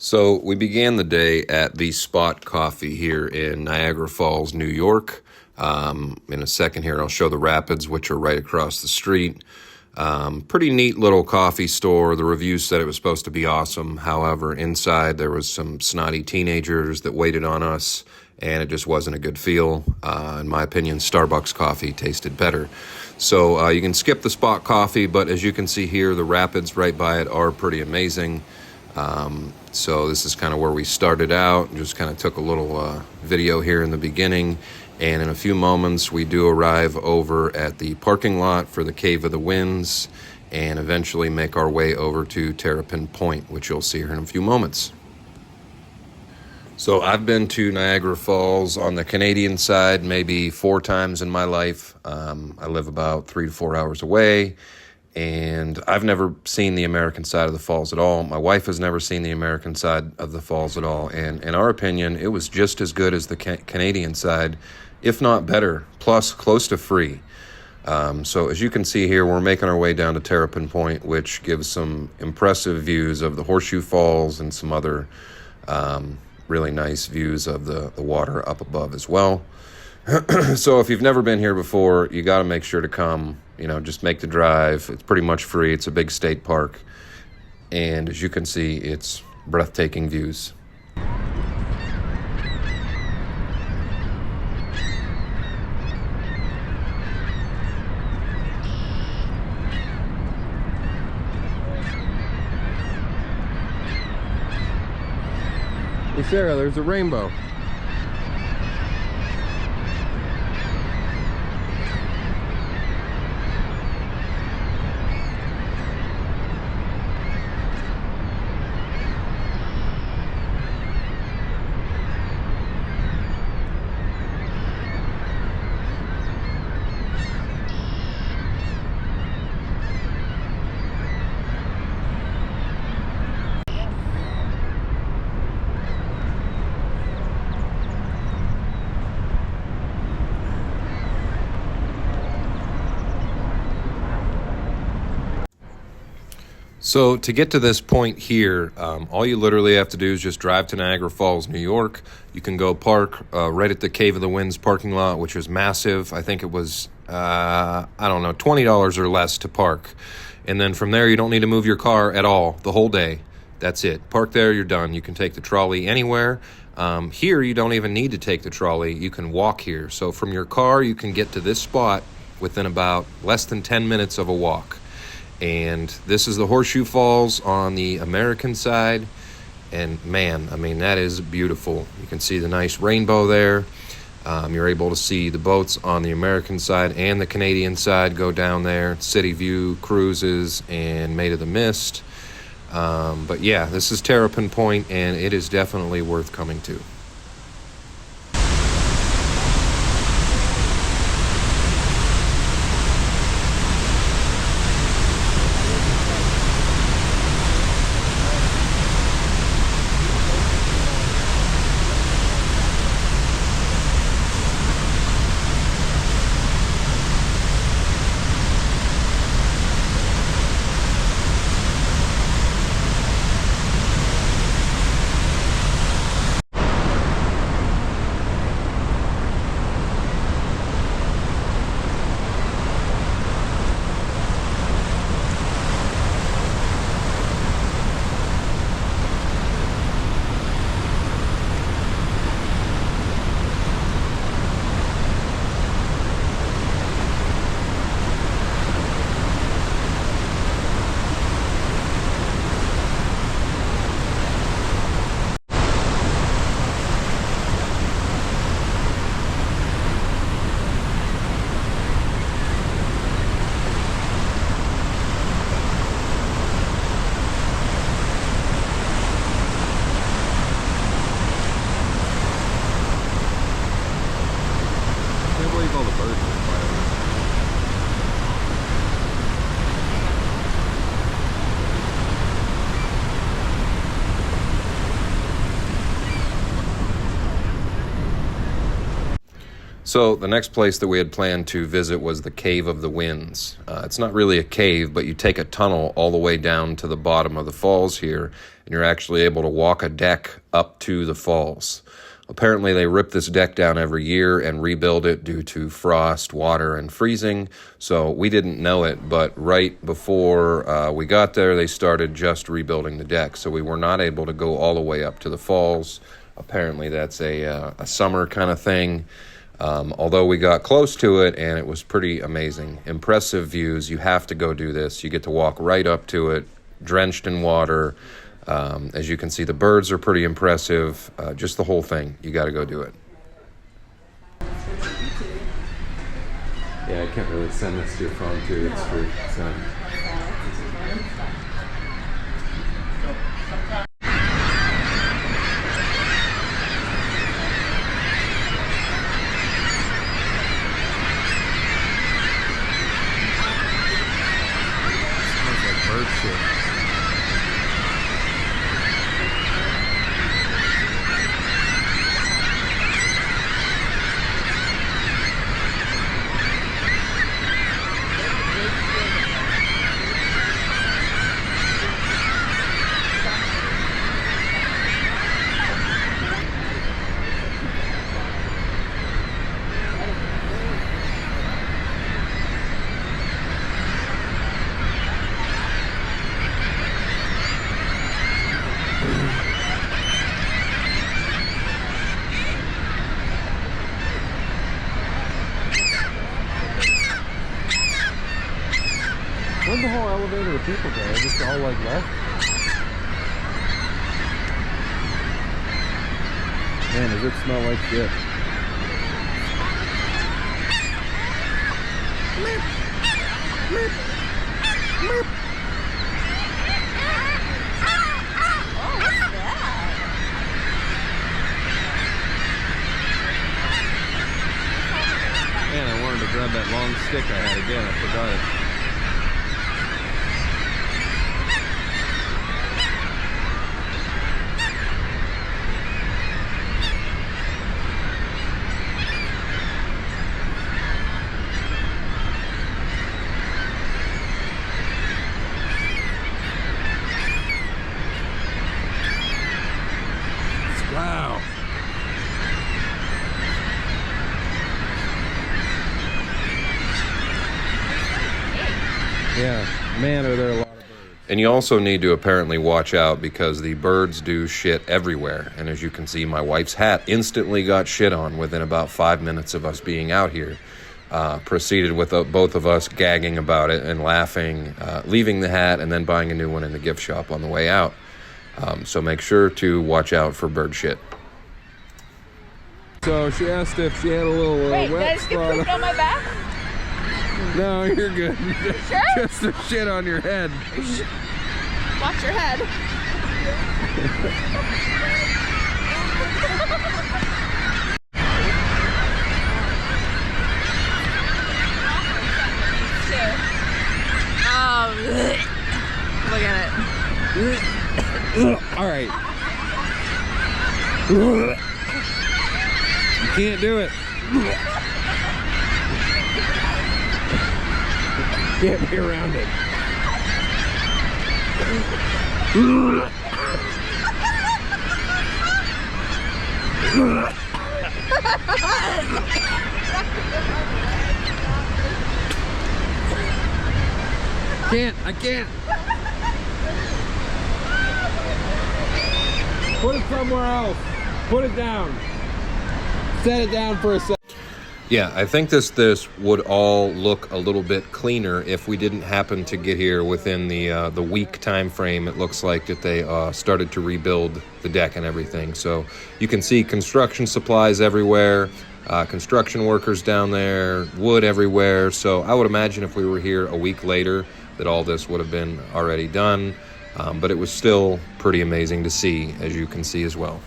So we began the day at the Spot Coffee here in Niagara Falls, New York. In a second here, I'll show the rapids, which are right across the street. Pretty neat little coffee store. The reviews said it was supposed to be awesome. However, inside there was some snotty teenagers that waited on us, and it just wasn't a good feel. In my opinion, Starbucks coffee tasted better. So you can skip the Spot Coffee, but as you can see here, the rapids right by it are pretty amazing. So this is kind of where we started out. Just kind of took a little video here in the beginning. And in a few moments, we do arrive over at the parking lot for the Cave of the Winds and eventually make our way over to Terrapin Point, which you'll see here in a few moments. So I've been to Niagara Falls on the Canadian side maybe 4 times in my life. I live about 3 to 4 hours away. And I've never seen the American side of the falls at all. My wife has never seen the American side of the falls at all. And in our opinion, it was just as good as the Canadian side, if not better, plus close to free. So as you can see here, we're making our way down to Terrapin Point, which gives some impressive views of the Horseshoe Falls and some other really nice views of the water up above as well. So if you've never been here before, you got to make sure to come. Just make the drive. It's pretty much free. It's a big state park. And as you can see, it's breathtaking views. Hey Sarah, there's a rainbow. So to get to this point here, all you literally have to do is just drive to Niagara Falls, New York. You can go park right at the Cave of the Winds parking lot, which is massive. I think it was, $20 or less to park. And then from there, you don't need to move your car at all the whole day. That's it. Park there, you're done. You can take the trolley anywhere. Here, you don't even need to take the trolley. You can walk here. So from your car, you can get to this spot within about less than 10 minutes of a walk. And this is the Horseshoe Falls on the American side. And man, that is beautiful. You can see the nice rainbow there. You're able to see the boats on the American side and the Canadian side go down there. City View cruises and Maid of the Mist. But yeah, this is Terrapin Point, and it is definitely worth coming to. So the next place that we had planned to visit was the Cave of the Winds. It's not really a cave, but you take a tunnel all the way down to the bottom of the falls here, and you're actually able to walk a deck up to the falls. Apparently they rip this deck down every year and rebuild it due to frost, water, and freezing. So we didn't know it, but right before we got there, they started just rebuilding the deck. So we were not able to go all the way up to the falls. Apparently that's a summer kind of thing. Although we got close to it, and it was pretty amazing. Impressive views. You have to go do this. You get to walk right up to it, drenched in water. As you can see, the birds are pretty impressive. Just the whole thing. You got to go do it. Yeah, I can't really send this to your phone, too. It's for son. Smells like bird shit. Where'd the whole elevator of people go? Just all like left? Man, does it smell like shit. Meep. Meep. Meep. Oh, what's that? Man, I wanted to grab that long stick I had again. I forgot it. Wow. Yeah, man, are there a lot of birds. And you also need to apparently watch out because the birds do shit everywhere. And as you can see, my wife's hat instantly got shit on within about 5 minutes of us being out here. Proceeded with both of us gagging about it and laughing, leaving the hat and then buying a new one in the gift shop on the way out. So make sure to watch out for bird shit. So she asked if she had a little Wait, wet did I just get spot. pooped on my back? No, you're good. Sure? Just the shit on your head. Watch your head. Oh, look at it. All right. You can't do it. Can't be around it. I can't. Put it somewhere else. Put it down. Set it down for a second. Yeah, I think this would all look a little bit cleaner if we didn't happen to get here within the week time frame. It looks like that they started to rebuild the deck and everything. So you can see construction supplies everywhere, construction workers down there, wood everywhere. So I would imagine if we were here a week later that all this would have been already done. But it was still pretty amazing to see, as you can see as well.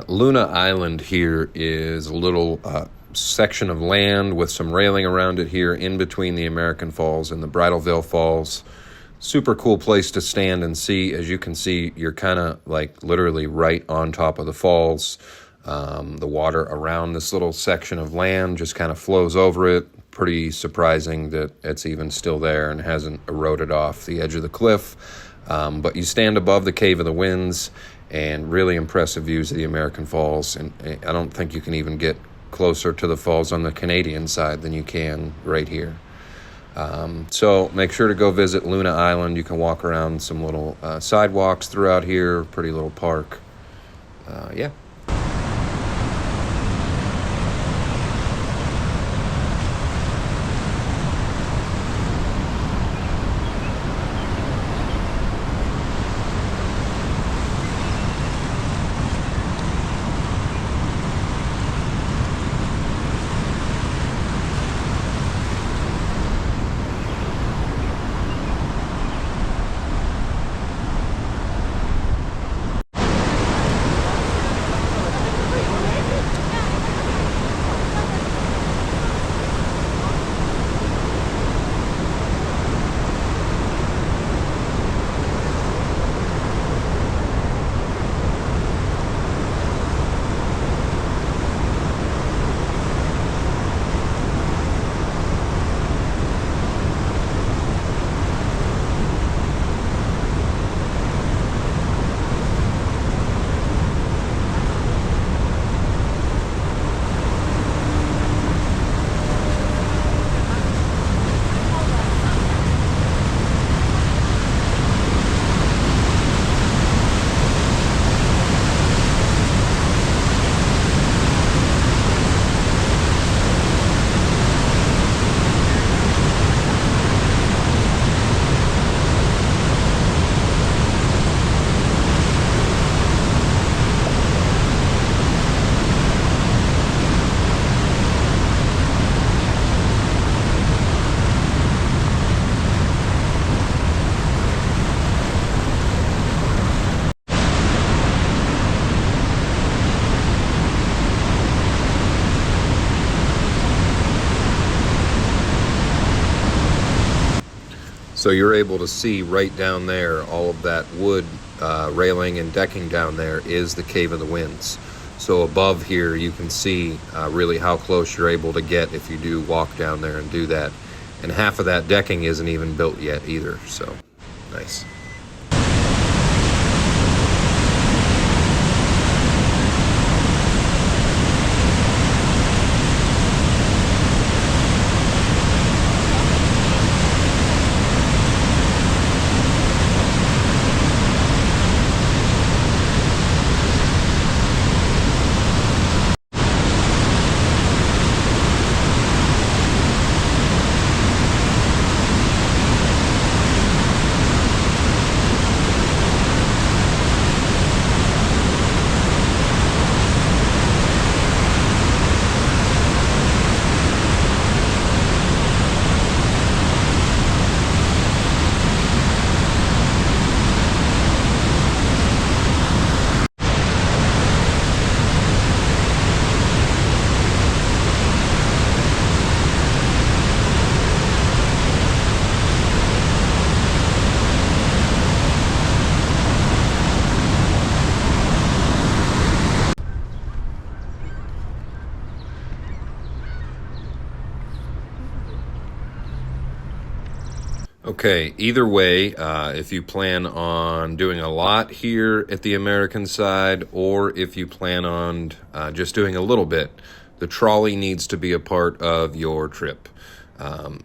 Luna Island here is a little section of land with some railing around it here in between the American Falls and the Bridalveil Falls. Super cool place to stand and see. As you can see, you're kind of like literally right on top of the falls. The water around this little section of land just kind of flows over it. Pretty surprising that it's even still there and hasn't eroded off the edge of the cliff. But you stand above the Cave of the Winds and really impressive views of the American Falls. And I don't think you can even get closer to the falls on the Canadian side than you can right here. So make sure to go visit Luna Island. You can walk around some little sidewalks throughout here, pretty little park. Yeah. So you're able to see right down there, all of that wood railing and decking down there is the Cave of the Winds. So above here you can see really how close you're able to get if you do walk down there and do that. And half of that decking isn't even built yet either, so nice. Okay, either way, if you plan on doing a lot here at the American side, or if you plan on just doing a little bit, the trolley needs to be a part of your trip.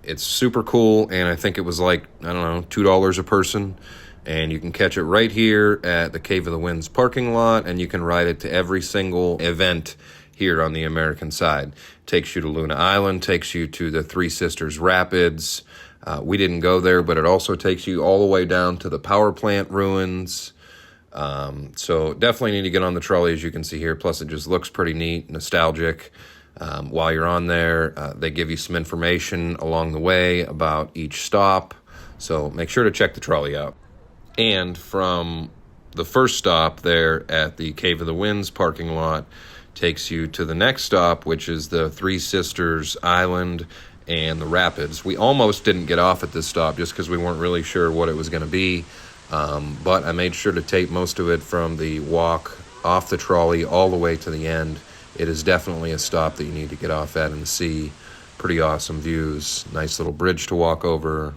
It's super cool, and I think it was like, I don't know, $2 a person, and you can catch it right here at the Cave of the Winds parking lot, and you can ride it to every single event here on the American side. Takes you to Luna Island, takes you to the Three Sisters Rapids. We didn't go there, but it also takes you all the way down to the power plant ruins. So definitely need to get on the trolley, as you can see here. Plus, it just looks pretty neat, nostalgic. While you're on there, they give you some information along the way about each stop. So make sure to check the trolley out. And from the first stop there at the Cave of the Winds parking lot takes you to the next stop, which is the Three Sisters Island and the Rapids. We almost didn't get off at this stop just because we weren't really sure what it was going to be, but I made sure to tape most of it from the walk off the trolley all the way to the end. It is definitely a stop that you need to get off at and see. Pretty awesome views. Nice little bridge to walk over.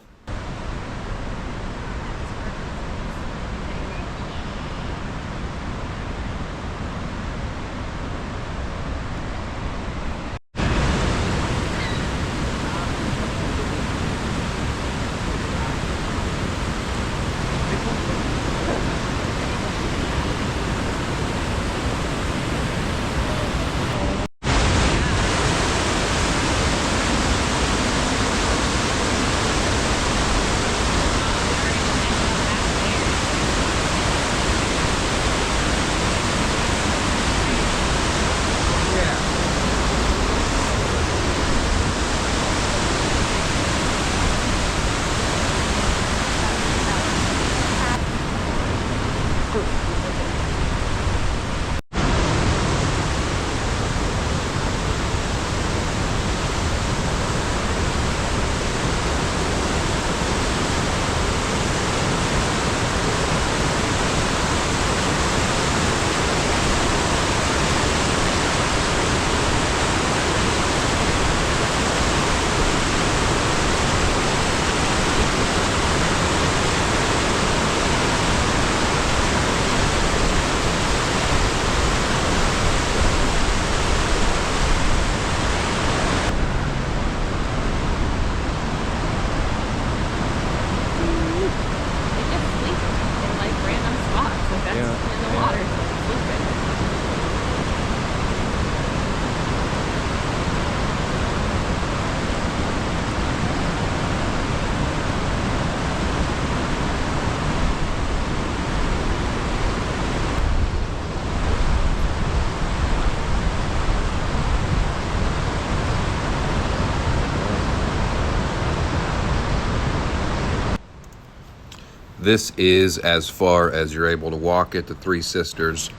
This is as far as you're able to walk at the Three Sisters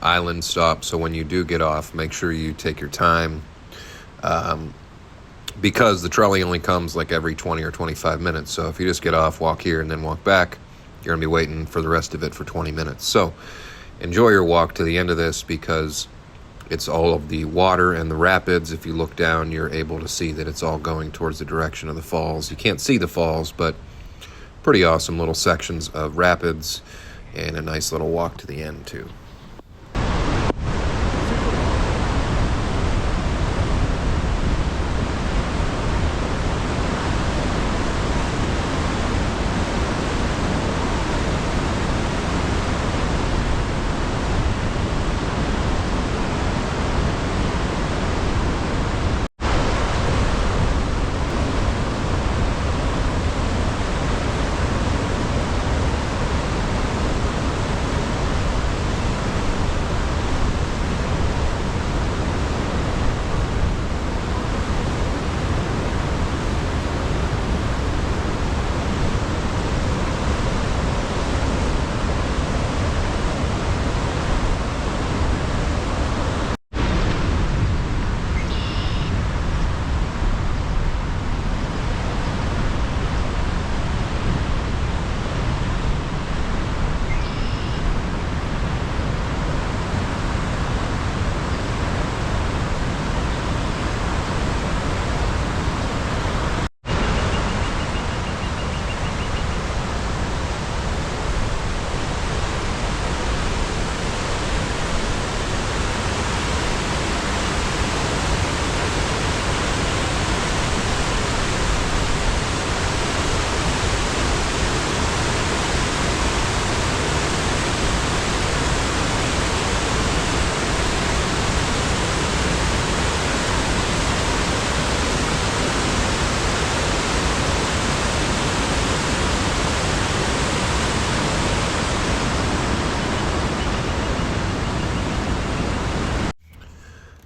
Island stop, so when you do get off, make sure you take your time, because the trolley only comes like every 20 or 25 minutes. So if you just get off, walk here, and then walk back, you're going to be waiting for the rest of it for 20 minutes. So enjoy your walk to the end of this, because it's all of the water and the rapids. If you look down, you're able to see that it's all going towards the direction of the falls. You can't see the falls, but pretty awesome little sections of rapids and a nice little walk to the end too.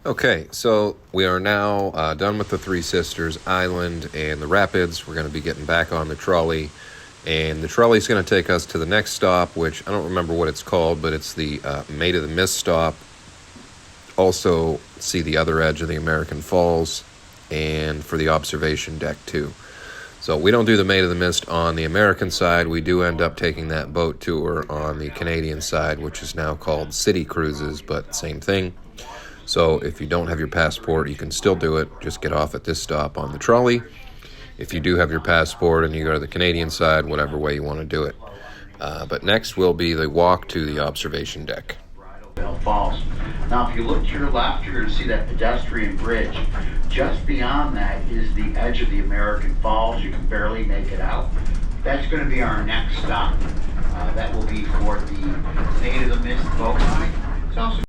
Okay, so we are now done with the Three Sisters Island and the rapids. We're going to be getting back on the trolley And the trolley is going to take us to the next stop, which I don't remember what it's called, but it's the Maid of the Mist stop. Also see the other edge of the American Falls, and for the observation deck too. So we don't do the Maid of the Mist on the American side. We do end up taking that boat tour on the Canadian side, which is now called City Cruises, but same thing. So if you don't have your passport, you can still do it. Just get off at this stop on the trolley. If you do have your passport and you go to the Canadian side, whatever way you want to do it. But next will be the walk to the observation deck. Falls. Now, if you look to your left, you're going to see that pedestrian bridge. Just beyond that is the edge of the American Falls. You can barely make it out. That's going to be our next stop. That will be for the Maid of the Mist boat ride. It's also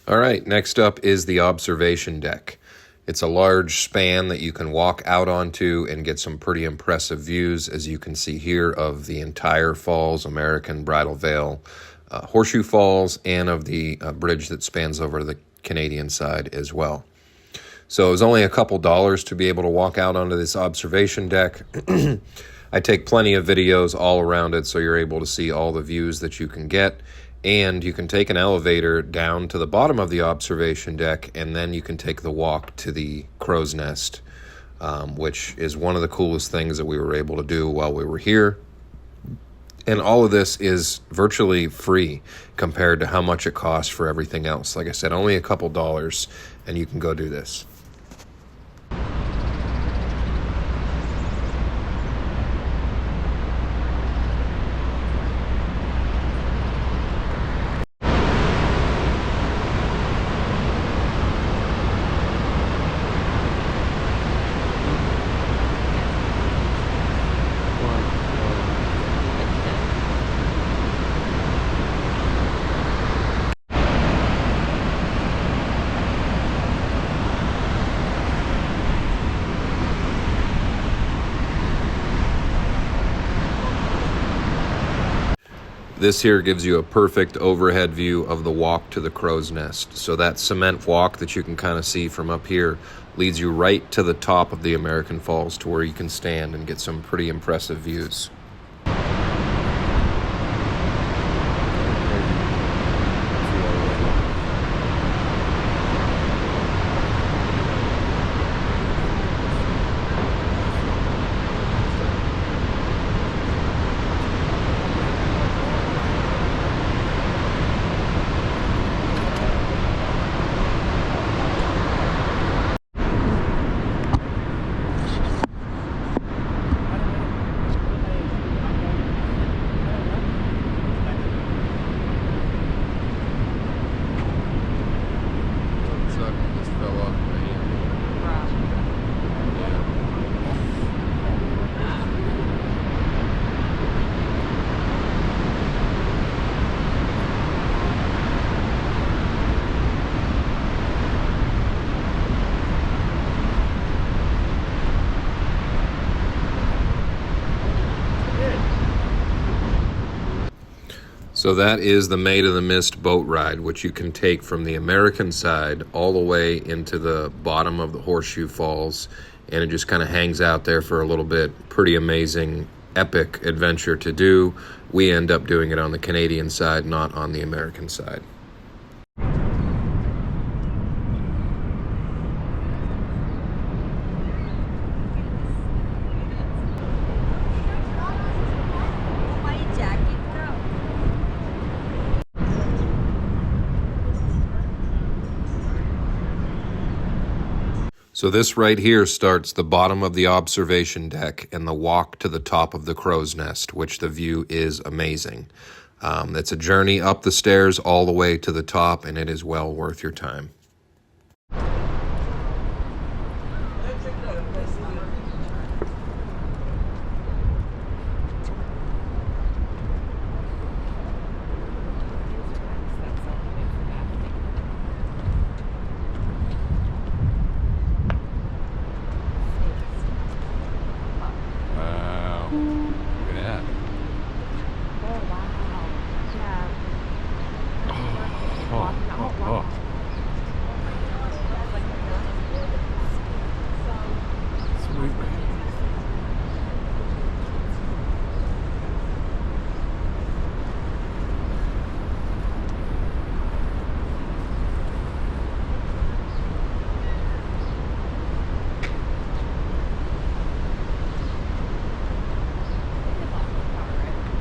All right, next up is the observation deck. It's a large span that you can walk out onto and get some pretty impressive views, as you can see here, of the entire falls, American, Bridal Veil, Horseshoe Falls, and of the bridge that spans over the Canadian side as well. So it was only a couple dollars to be able to walk out onto this observation deck. I take plenty of videos all around it, so you're able to see all the views that you can get. And you can take an elevator down to the bottom of the observation deck, and then you can take the walk to the crow's nest, which is one of the coolest things that we were able to do while we were here. And all of this is virtually free compared to how much it costs for everything else. Like I said, only a couple dollars, and you can go do this. This here gives you a perfect overhead view of the walk to the crow's nest. So that cement walk that you can kind of see from up here leads you right to the top of the American Falls, to where you can stand and get some pretty impressive views. So that is the Maid of the Mist boat ride, which you can take from the American side all the way into the bottom of the Horseshoe Falls, and it just kind of hangs out there for a little bit. Pretty amazing, epic adventure to do. We end up doing it on the Canadian side, not on the American side. So this right here starts the bottom of the observation deck and the walk to the top of the crow's nest, which the view is amazing. It's a journey up the stairs all the way to the top, and it is well worth your time.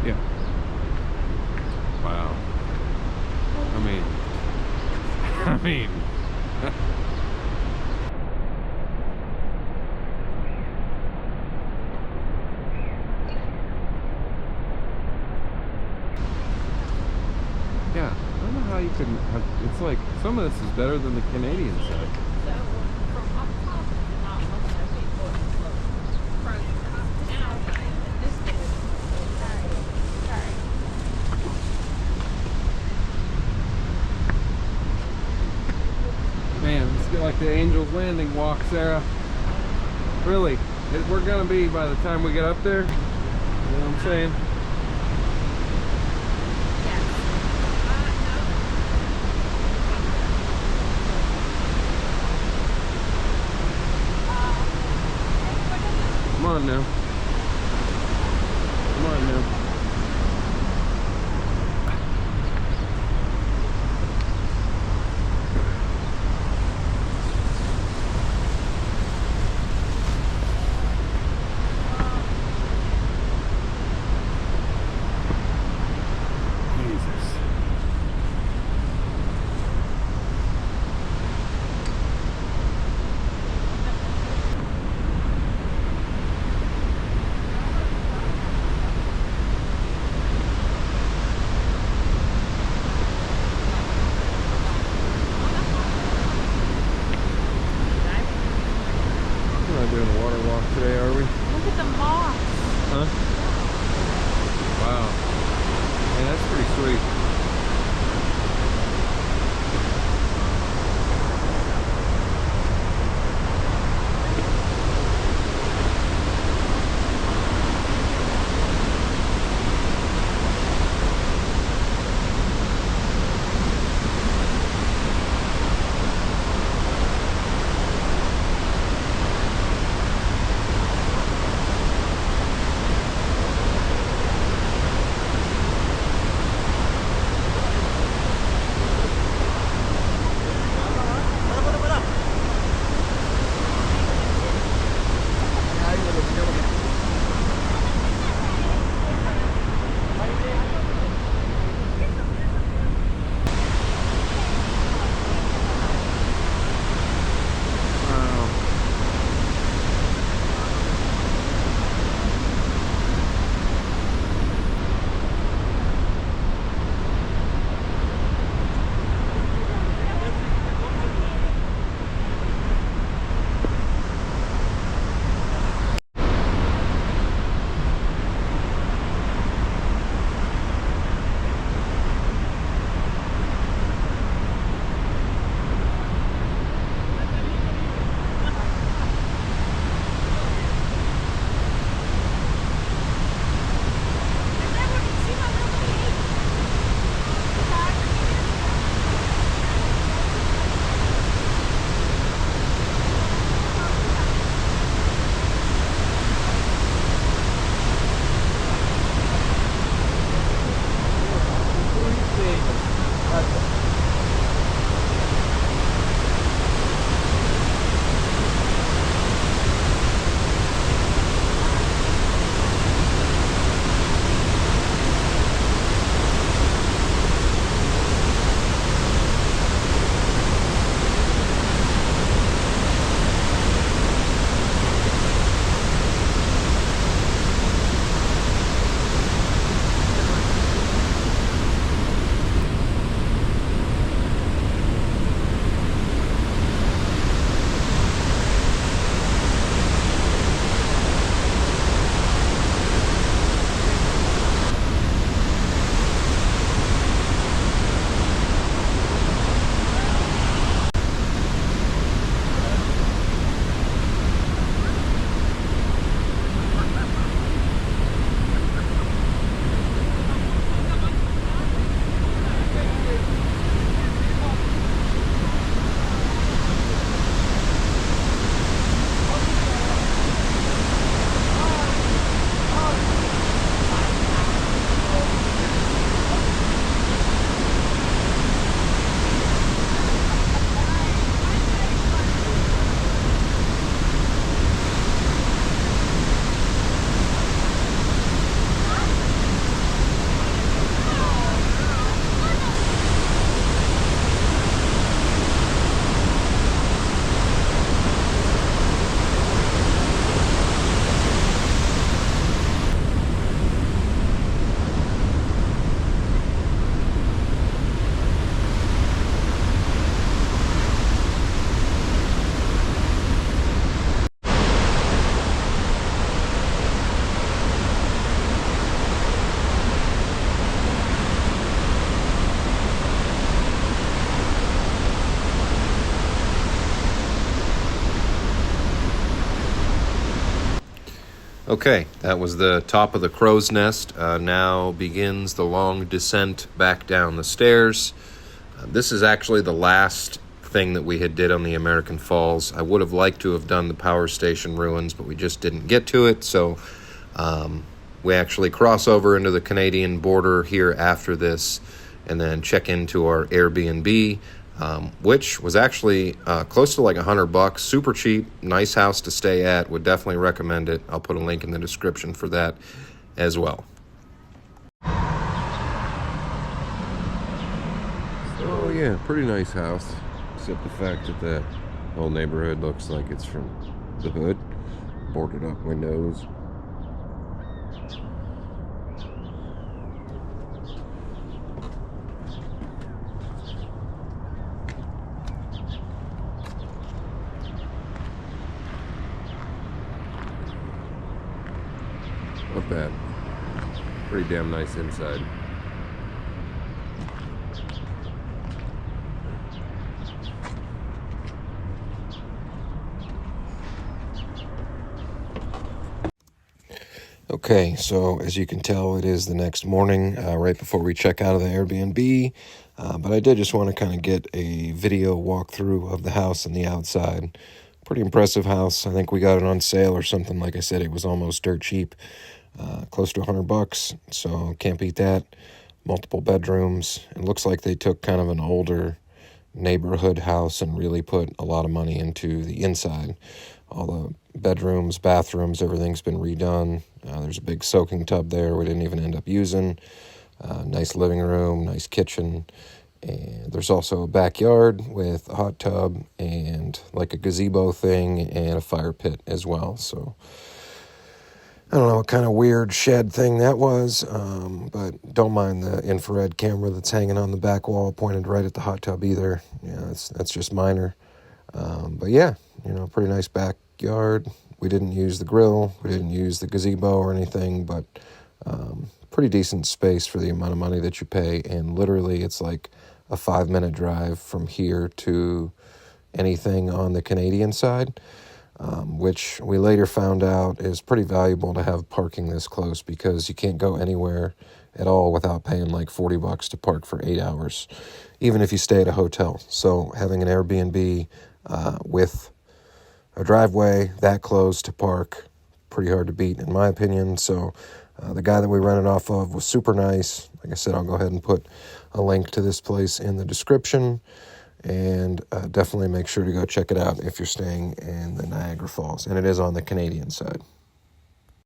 Yeah. Wow. I mean. Yeah, I don't know how you can have, it's like, some of this is better than the Canadian side. Man, it's like the Angel's Landing walk, Sarah. Really, we're gonna be by the time we get up there. You know what I'm saying? Come on now. Come on now. Okay, that was the top of the crow's nest. Now begins the long descent back down the stairs. This is actually the last thing that we had did on the American Falls. I would have liked to have done the power station ruins, but we just didn't get to it. So we actually cross over into the Canadian border here after this and then check into our Airbnb, which was actually close to like $100, super cheap, nice house to stay at. Would definitely recommend it. I'll put a link in the description for that as well. Oh yeah, pretty nice house, except the fact that the whole neighborhood looks like it's from the hood. Boarded up windows. Not bad. Pretty damn nice inside. Okay, so as you can tell, it is the next morning, right before we check out of the Airbnb. But I did just want to kind of get a video walkthrough of the house and the outside. Pretty impressive house. I think we got it on sale or something. Like I said, it was almost dirt cheap, close to $100. So can't beat that. Multiple bedrooms. It looks like they took kind of an older neighborhood house and really put a lot of money into the inside. All the bedrooms, bathrooms, everything's been redone. There's a big soaking tub there we didn't even end up using. Nice living room, nice kitchen. And there's also a backyard with a hot tub and like a gazebo thing and a fire pit as well. So I don't know what kind of weird shed thing that was, but don't mind the infrared camera that's hanging on the back wall pointed right at the hot tub either. Yeah, that's just minor. But yeah, pretty nice backyard. We didn't use the grill. We didn't use the gazebo or anything, but pretty decent space for the amount of money that you pay. And literally it's like a 5-minute drive from here to anything on the Canadian side, which we later found out is pretty valuable to have parking this close because you can't go anywhere at all without paying like $40 to park for 8 hours, even if you stay at a hotel. So having an Airbnb with a driveway that close to park, pretty hard to beat in my opinion. So the guy that we rented off of was super nice. Like I said, I'll go ahead and put a link to this place in the description, and definitely make sure to go check it out if you're staying in the Niagara Falls, and it is on the Canadian side.